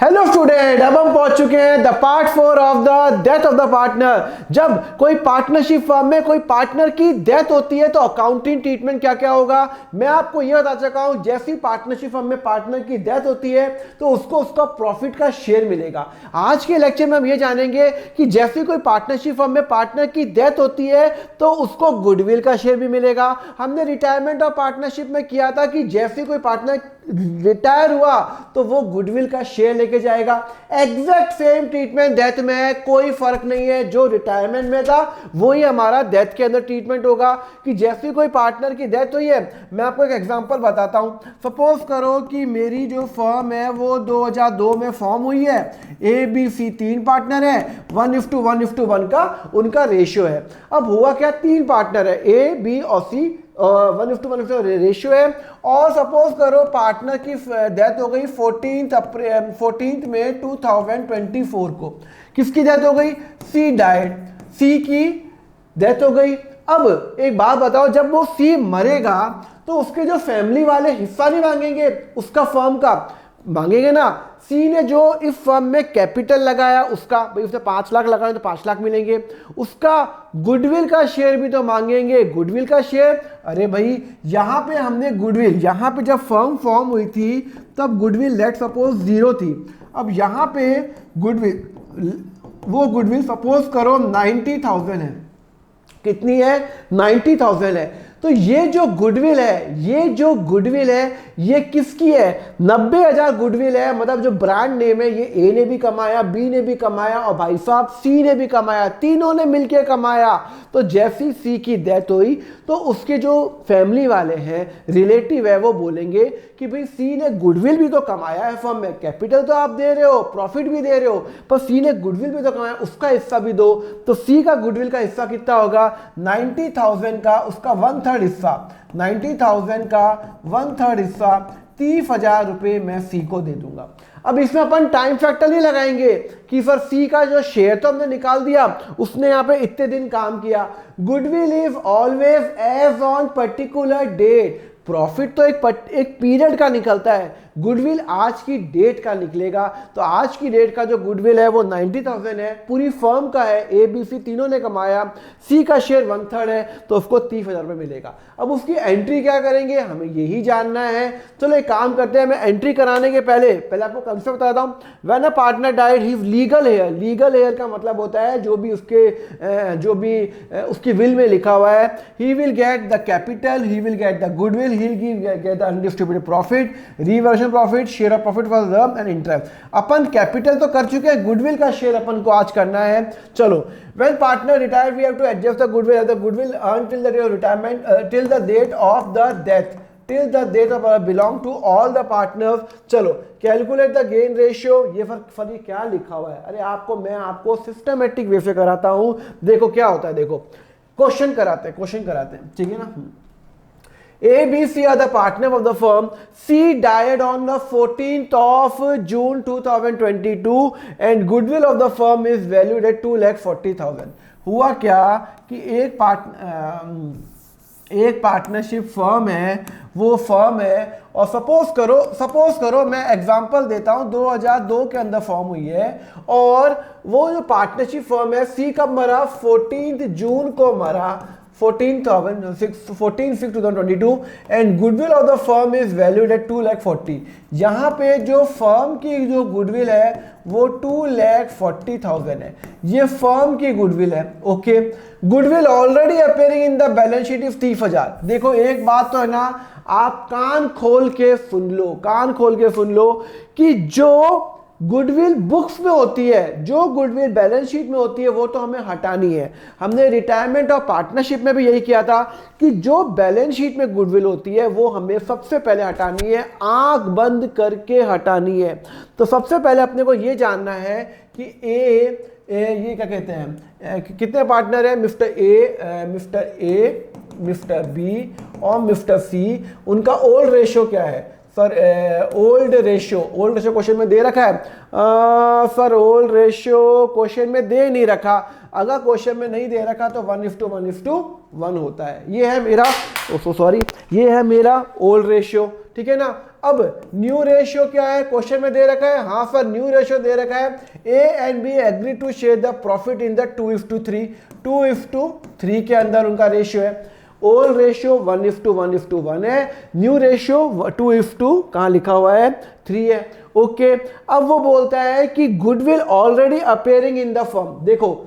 Hello student, अब हम पहुंच चुके हैं the part 4 of the death of the partner. जब कोई पार्टनरशिप फर्म में कोई पार्टनर की डेथ होती है तो अकाउंटिंग ट्रीटमेंट क्या क्या होगा मैं आपको यह बता चुका हूं। जैसी पार्टनरशिप फर्म में पार्टनर की डेथ होती है तो उसको उसका प्रॉफिट का शेयर मिलेगा। आज के लेक्चर में हम ये जानेंगे कि जैसी कोई पार्टनरशिप फर्म में पार्टनर की डेथ होती है तो उसको गुडविल का शेयर भी मिलेगा। हमने रिटायरमेंट ऑफ पार्टनरशिप में किया था कि जैसे कोई पार्टनर रिटायर हुआ तो वो गुडविल का शेयर लेके जाएगा। एग्जैक्ट सेम ट्रीटमेंट डेथ में है, कोई फर्क नहीं है। जो रिटायरमेंट में था वही हमारा डेथ के अंदर ट्रीटमेंट होगा कि जैसी कोई पार्टनर की डेथ हुई है। मैं आपको एक एग्जांपल बताता हूं। सपोज करो कि मेरी जो फर्म है वो 2002 में फॉर्म हुई है। ए बी सी तीन पार्टनर है, 1:1:1 का उनका रेशियो है। अब हुआ क्या, तीन पार्टनर है ए बी और सी, 1:1 रेशियो है। और सपोज करो पार्टनर की डेथ हो गई 14 में 2024 को। किसकी डेथ हो गई? सी डाइड, सी की डेथ हो गई। अब एक बात बताओ, जब वो सी मरेगा तो उसके जो फैमिली वाले हिस्सा नहीं मांगेंगे, उसका फर्म का मांगेंगे ना। सी ने जो इस फर्म में कैपिटल लगाया उसका, भाई उसने 5 लाख लगाया तो 5 लाख मिलेंगे। उसका गुडविल का शेयर भी तो मांगेंगे, गुडविल का शेयर। अरे भाई यहाँ पे हमने गुडविल, यहाँ पे जब फर्म फॉर्म हुई थी तब गुडविल लेट सपोज 0 थी। अब यहाँ पे गुडविल, वो गुडविल सपोज करो 90,000 है। कितनी है? 90,000 है। तो ये जो गुडविल है ये किसकी है? 90,000 गुडविल है। मतलब जो ब्रांड नेम है ये ए ने भी कमाया, बी ने भी कमाया और भाई साहब सी ने भी कमाया, तीनों ने मिलकर कमाया। तो जैसी सी की डेथ हुई तो उसके जो फैमिली वाले हैं, रिलेटिव है, वो बोलेंगे कि भाई सी ने गुडविल भी तो कमाया है फर्म में, कैपिटल तो आप दे रहे हो, प्रॉफिट भी दे रहे हो, पर सी ने गुडविल भी तो कमाया, उसका हिस्सा भी दो। तो सी का गुडविल का हिस्सा कितना होगा? 90,000 का उसका 1/3 हिस्सा, 90,000 का 1/3 हिस्सा 30,000 रुपए मैं सी को दे दूंगा। अब इसमें अपन टाइम फैक्टर नहीं लगाएंगे कि सर सी का जो शेयर तो हमने निकाल दिया, उसने यहाँ पे इतने दिन काम किया। Goodwill is always as on particular date. Profit तो एक पीरियड का निकलता है, गुडविल आज की डेट का निकलेगा। तो आज की डेट का जो गुडविल है वो 90,000 है, पूरी फर्म का है, ए बी सी तीनों ने कमाया। सी का शेयर 1/3 है तो उसको 30,000 रुपये मिलेगा। अब उसकी एंट्री क्या करेंगे, हमें यही जानना है। चलो एक काम करते हैं, मैं एंट्री कराने के पहले आपको कंसेप्ट बताता हूँ। When a partner died he legal heir, legal heir का मतलब होता है जो भी उसकी विल में लिखा हुआ है। He will get the capital, he will get the goodwill, he will get the undistributed profit, reversion profit, share of profit for reserve and interest. Upon capital तो कर चुके हैं, गुडविल का शेयर अपन को आज करना है। चलो, when partner retired we have to adjust the goodwill earn till the day of retirement, till the date of the death, till the date of belong to all the partners। चलो calculate the gain ratio. ये फर्क क्या लिखा हुआ है? अरे मैं आपको सिस्टमेटिक वे से कराता हूं। देखो क्या होता है, देखो क्वेश्चन कराते हैं, ठीक है ना। A, B, C are the partner of the firm. C died on the 14th of June 2022 and goodwill of the firm is valued at 2,40,000। हुआ क्या कि एक पार्टनरशिप फर्म है, वो फर्म है और सपोज करो मैं एग्जांपल देता हूं, 2002 के अंदर फॉर्म हुई है और वो जो पार्टनरशिप फर्म है, सी कब मरा? 14 जून को मरा, 14/6/2022 and goodwill of the firm is valued at 2,40,000। यहाँ पे जो फर्म की जो गुडविल है वो 2,40,000 है। ये फर्म की गुडविल है। Okay, goodwill already appearing in the balance sheet is 30,000। देखो एक बात तो है ना, आप कान खोल के सुन लो कि जो गुडविल बुक्स में होती है, जो गुडविल बैलेंस शीट में होती है, वो तो हमें हटानी है। हमने रिटायरमेंट और पार्टनरशिप में भी यही किया था कि जो बैलेंस शीट में गुडविल होती है वो हमें सबसे पहले हटानी है, आंख बंद करके हटानी है। तो सबसे पहले अपने को ये जानना है कि ये क्या कहते हैं, कितने पार्टनर है? मिस्टर ए, मिस्टर बी और मिस्टर सी। उनका ओल्ड रेशियो क्या है? सर ओल्ड रेशियो क्वेश्चन में दे रखा है? सर ओल्ड रेशियो क्वेश्चन में दे नहीं रखा। अगर क्वेश्चन में नहीं दे रखा तो 1:1 होता है। ये है मेरा ये है मेरा ओल्ड रेशियो, ठीक है ना। अब न्यू रेशियो क्या है, क्वेश्चन में दे रखा है, हाँ सर न्यू रेशियो दे रखा है, A and B agree to share the profit in the 2:3, 2:3 के अंदर उनका रेशियो है। ओल्ड रेशियो 1:1:1 है, न्यू रेशियो 2:2 कहाँ लिखा हुआ है 3 है। ओके, अब वो बोलता है कि goodwill already appearing in the firm. देखो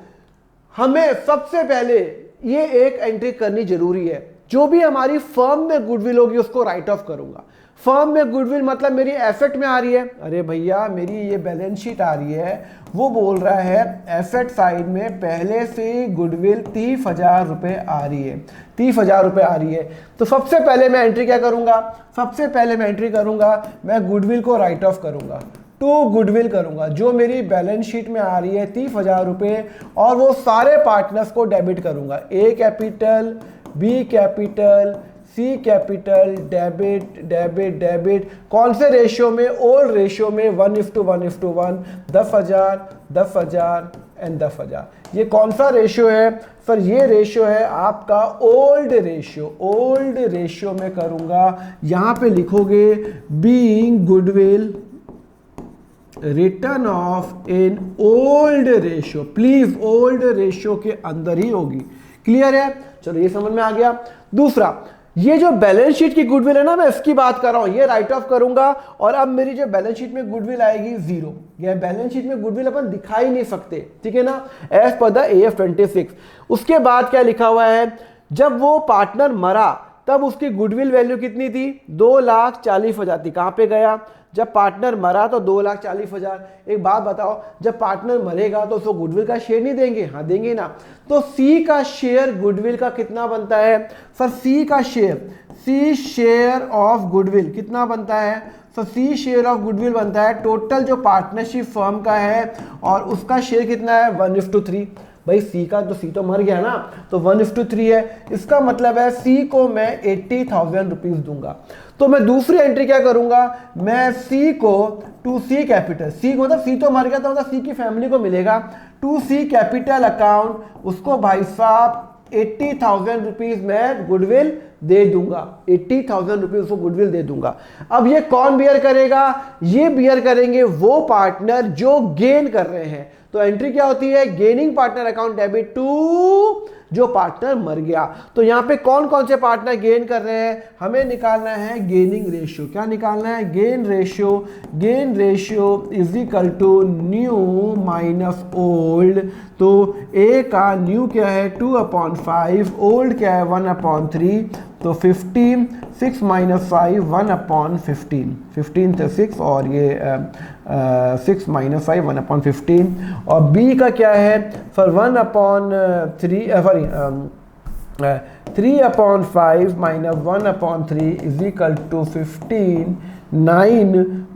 हमें सबसे पहले ये एक एंट्री करनी जरूरी है, जो भी हमारी फर्म में गुडविल होगी उसको राइट ऑफ करूंगा। फर्म में गुडविल मतलब मेरी एसेट में आ रही है, अरे भैया मेरी ये बैलेंस शीट आ रही है, वो बोल रहा है एसेट साइड में पहले से गुडविल 30,000 रुपये आ रही है, 30,000 रुपये आ रही है। तो सबसे पहले मैं एंट्री क्या करूंगा, सबसे पहले मैं एंट्री करूंगा, मैं गुडविल को राइट ऑफ करूंगा, टू गुडविल करूंगा, जो मेरी बैलेंस शीट में आ रही है 30,000 रुपये, और वो सारे पार्टनर्स को डेबिट करूंगा। ए कैपिटल, बी कैपिटल, सी कैपिटल, डेबिट डेबिट डेबिट, कौन से रेशियो में, ओल्ड रेशियो में 1:1:1, 10,000 10,000 एंड 10,000। ये कौन सा रेशियो है सर, ये रेशियो है आपका ओल्ड रेशियो, ओल्ड रेशियो में करूंगा। यहां पे लिखोगे being goodwill return of in old ratio, please old ratio के अंदर ही होगी। क्लियर है, चलो ये समझ में आ गया। दूसरा, ये जो बैलेंस शीट की गुडविल है ना, मैं इसकी बात कर रहा हूं, ये राइट ऑफ करूंगा, और अब मेरी जो बैलेंस शीट में गुडविल आएगी 0। ये बैलेंस शीट में गुडविल अपन दिखा ही नहीं सकते, ठीक है ना, एज पर द AF 26। उसके बाद क्या लिखा हुआ है, जब वो पार्टनर मरा तब उसकी गुडविल वैल्यू कितनी थी, 2,40,000 थी। कहां पे गया, जब पार्टनर मरा तो 2,40,000। एक बात बताओ, जब पार्टनर मरेगा तो उसको गुडविल का शेयर नहीं देंगे, हाँ देंगे ना। तो सी का शेयर गुडविल का कितना बनता है सर, सी का share, C share of goodwill कितना बनता है, तो सी शेयर ऑफ गुडविल बनता है टोटल जो पार्टनरशिप फर्म का है, और उसका शेयर कितना है 1:3। भाई सी का तो, सी तो मर गया ना, तो 1:3 है। इसका मतलब है सी को मैं 80,000 रुपीज दूंगा। तो मैं दूसरी एंट्री क्या करूंगा, मैं सी को टू सी कैपिटल, सी को मतलब सी तो मर गया, तो मतलब सी की फैमिली को मिलेगा, टू सी कैपिटल अकाउंट, उसको भाई साहब 80,000 रुपीज मैं गुडविल दे दूंगा, 80,000 रुपीज उसको गुडविल दे दूंगा। अब ये कौन बियर करेगा, ये बियर करेंगे वो पार्टनर जो गेन कर रहे हैं। तो एंट्री क्या होती है, gaining partner account debit to जो पार्टनर मर गया। तो यहां पे कौन कौन से पार्टनर गेन कर रहे हैं, हमें निकालना है गेनिंग रेशियो। क्या निकालना है, gain ratio. Gain ratio is equal to new minus old. तो ए का न्यू क्या है 2/5, ओल्ड क्या है 1/3, तो 15, 6 - 5 1/15, 15 तो 6 और ये 6 - 5 1/15। और बी का क्या है for 1/3 sorry 3/5 - 1/3 is equal to 15, 9 -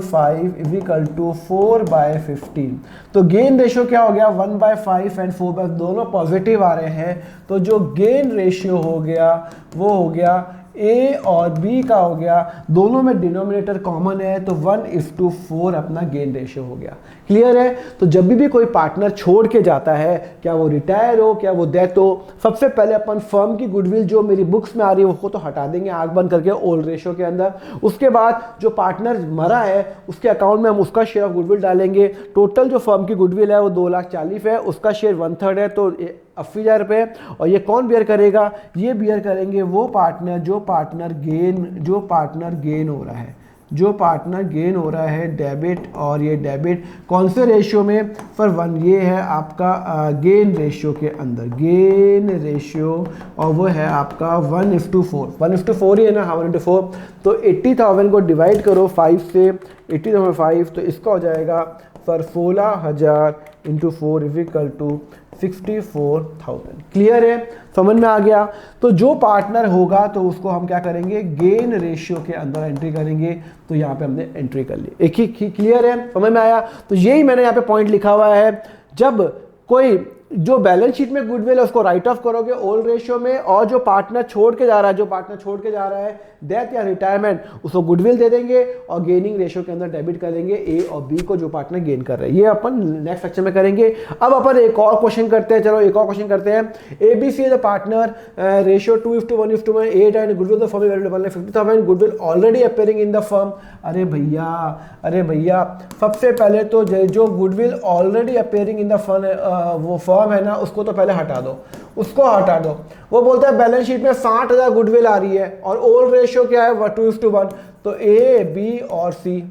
5 is equal to 4/15। तो गेन रेशियो क्या हो गया 1/5 एंड 4/, दोनों पॉजिटिव आ रहे हैं। तो जो गेन रेशियो हो गया वो हो गया ए और बी का हो गया, दोनों में डिनोमिनेटर कॉमन है, तो 1:4 अपना गेन रेशियो हो गया। क्लियर है। तो जब भी कोई पार्टनर छोड़ के जाता है, क्या वो रिटायर हो क्या वो डेथ हो, सबसे पहले अपन फर्म की गुडविल जो मेरी बुक्स में आ रही है उसको तो हटा देंगे आंख बंद करके ओल्ड रेशियो के अंदर। उसके बाद जो पार्टनर मरा है उसके अकाउंट में हम उसका शेयर ऑफ गुडविल डालेंगे। टोटल जो फर्म की गुडविल है वो 2,40,000 है, उसका शेयर 1/3 है, तो 80,000 रुपये। और ये कौन बियर करेगा, ये बियर करेंगे वो पार्टनर जो पार्टनर गेन हो रहा है, जो पार्टनर गेन हो रहा है डेबिट, और ये डेबिट कौन से रेशियो में फॉर 1, ये है आपका गेन रेशियो के अंदर, गेन रेशियो, और वो है आपका 1:4, 1:4 ही है ना, हाँ 1:4। तो 80,000 को डिवाइड करो 5 से, 80,000 5, तो इसका हो जाएगा for 16,000 × 4 is equal to 64,000। Clear है, समझ में आ गया। तो जो पार्टनर होगा तो उसको हम क्या करेंगे, गेन रेशियो के अंदर एंट्री करेंगे। तो यहाँ पे हमने एंट्री कर ली, एक ही क्लियर है, समझ में आया। तो यही मैंने यहाँ पे पॉइंट लिखा हुआ है, जब कोई जो बैलेंस शीट में गुडविल है उसको राइट ऑफ करोगे ओल्ड रेशियो में, और जो पार्टनर छोड़ के जा रहा है डेथ या रिटायरमेंट, उसको गुडविल दे देंगे और गेनिंग रेशियो के अंदर डेबिट कर देंगे ए और बी को, जो पार्टनर गेन कर रहे हैं। ये अपन नेक्स्ट लेक्चर में करेंगे। अब अपन एक और क्वेश्चन करते हैं, चलो एक और क्वेश्चन करते हैं। ABC the partner ratio 2:1:1 8 and goodwill the firm is 50,000 goodwill already appearing in the firm. अरे भैया सबसे पहले तो जो goodwill already appearing in the firm वो फर्म है ना, उसको तो पहले हटा दो, उसको हटा दो। वो बोलता है बैलेंस शीट में 60,000 गुडविल आ रही है और ओल्ड रेशियो क्या है 2:1, तो A, B और C,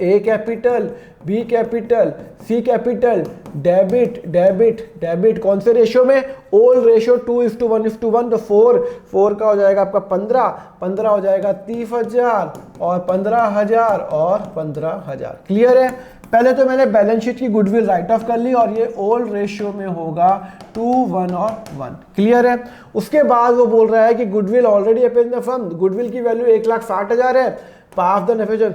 A capital, B capital, C capital, debit कौन से रेशियो में, ओल्ड रेशियो 2:1, तो 4 का हो जाएगा आपका 15 हो जाएगा 30,000 और 15,000 और 15,000। क्लियर है। पहले तो मैंने बैलेंस शीट की गुडविल राइट ऑफ कर ली और ये ओल्ड रेशियो में होगा 2, 1 और 1। क्लियर है। उसके बाद वो बोल रहा है कि goodwill already appear in the firm, goodwill की वैल्यू 1,60,000 है, पास द नेफेजन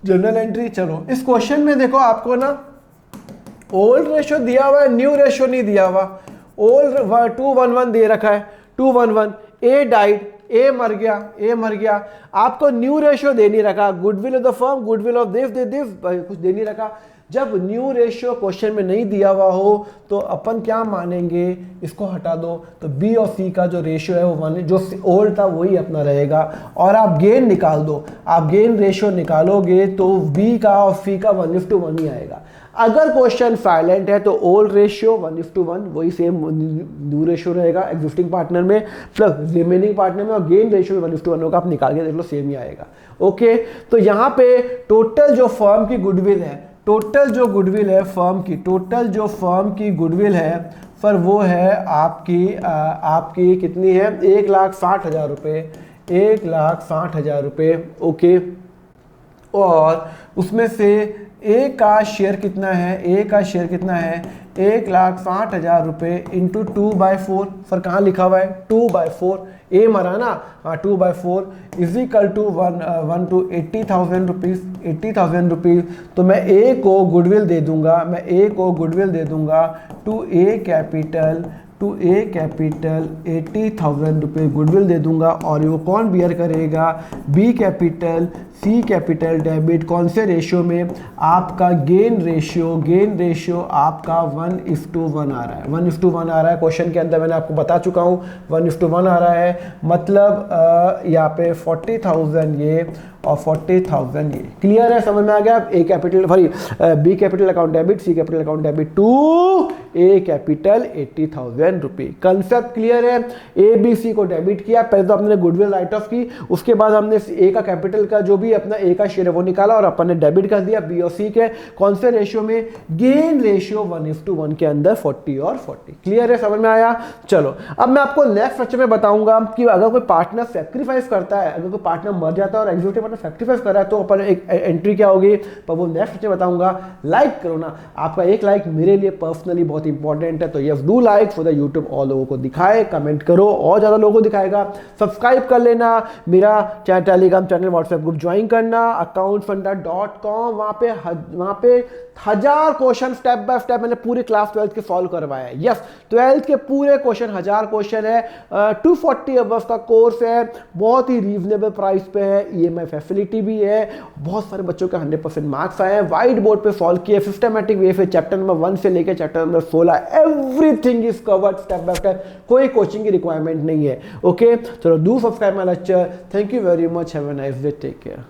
जनरल एंट्री। चलो इस क्वेश्चन में देखो आपको ना ओल्ड रेशियो दिया हुआ है, न्यू रेशियो नहीं दिया हुआ। ओल्ड 211 दे रखा है, 211, ए डाइड, ए मर गया। आपको न्यू रेशियो दे नहीं रखा, goodwill of the firm, goodwill of this कुछ दे नहीं रखा। जब न्यू रेशियो क्वेश्चन में नहीं दिया हुआ हो तो अपन क्या मानेंगे, इसको हटा दो, तो बी और सी का जो रेशियो है वो माने, जो ओल्ड था वही अपना रहेगा। और आप गेन निकाल दो, आप गेन रेशियो निकालोगे तो बी का और सी का 1:1 ही आएगा। अगर क्वेश्चन साइलेंट है तो ओल्ड रेशियो 1:1 वही सेम न्यू रेशियो रहेगा एग्जिस्टिंग पार्टनर में प्लस रिमेनिंग पार्टनर में, और गेन रेशियो 1:1 होगा। आप निकाल के देख लो सेम ही आएगा। ओके, तो यहाँ पे टोटल जो फर्म की गुडविल है, टोटल जो फर्म की गुडविल है सर वो है आपकी कितनी है, 1,60,000 रुपये, 1,60,000 रुपये। ओके, और उसमें से ए का शेयर कितना है, 1,60,000 रुपये इंटू 2/4। सर कहाँ लिखा हुआ है 2/4, ए मरा ना, हाँ 2/4 is equal to 1 to 80,000 rupees. तो मैं ए को गुडविल दे दूंगा, टू ए कैपिटल 80,000 रुपये गुडविल दे दूंगा। और वो कौन बियर करेगा, बी कैपिटल, सी कैपिटल, डेबिट कौन से रेशियो में, आपका गेन रेशियो आपका 1:1 आ रहा है, 1:1 आ रहा है। क्वेश्चन के अंदर मैंने आपको बता चुका हूँ 1:1 आ रहा है, मतलब यहाँ पे 40,000 ये और 40,000 ये। क्लियर है, समझ में आ गया। A capital B capital account debit, C capital account debit to A capital 80,000 रुपये। कंसेप्ट क्लियर है। ए बी सी को डेबिट किया, पहले तो हमने गुडविल राइट ऑफ की, उसके बाद हमने ए का कैपिटल का जो भी अपना ए का शेयर है वो निकाला और अपन ने डेबिट कर दिया बी और सी के कौन से रेशियो में, गेन रेशियो 1:1 के अंदर 40 और 40। क्लियर है, समझ में आया। चलो अब मैं आपको नेक्स्ट लेक्चर में बताऊंगा कि अगर कोई पार्टनर सैक्रिफाइस करता है, अगर कोई पार्टनर मर जाता है और एग्जीक्यूटिव पार्टनर सैक्रिफाइस कर रहा है तो अपन एक एंट्री क्या होगी, पर वो नेक्स्ट लेक्चर बताऊंगा। लाइक करो ना, आपका एक लाइक मेरे लिए पर्सनली बहुत इंपॉर्टेंट है, तो yes do like for the YouTube और लोगों को दिखाए, कमेंट करो और ज़्यादा लोगों को दिखाएगा। सब्सक्राइब कर लेना, मेरा Telegram channel, WhatsApp group join करना, accountfunda.com, वहाँ पे 1000 क्वेश्चन स्टेप बाय स्टेप मैंने पूरे क्लास 12 के सॉल्व करवाए हैं। यस, 12 के पूरे क्वेश्चन 1000 क्वेश्चन है, 240 अबव का कोर्स है, बहुत ही रीजनेबल प्राइस पे है, EMI फैसिलिटी भी है, बहुत सारे बच्चों के 100% मार्क्स आए हैं, व्हाइट बोर्ड पे सॉल्व किए सिस्टमेटिक वे से, चैप्टर नंबर 1 से लेकर chapter number 16 everything is covered step by step, कोई कोचिंग की रिक्वायरमेंट नहीं है। ओके, चलो do subscribe my lecture. Thank you very much, have a nice day, take care.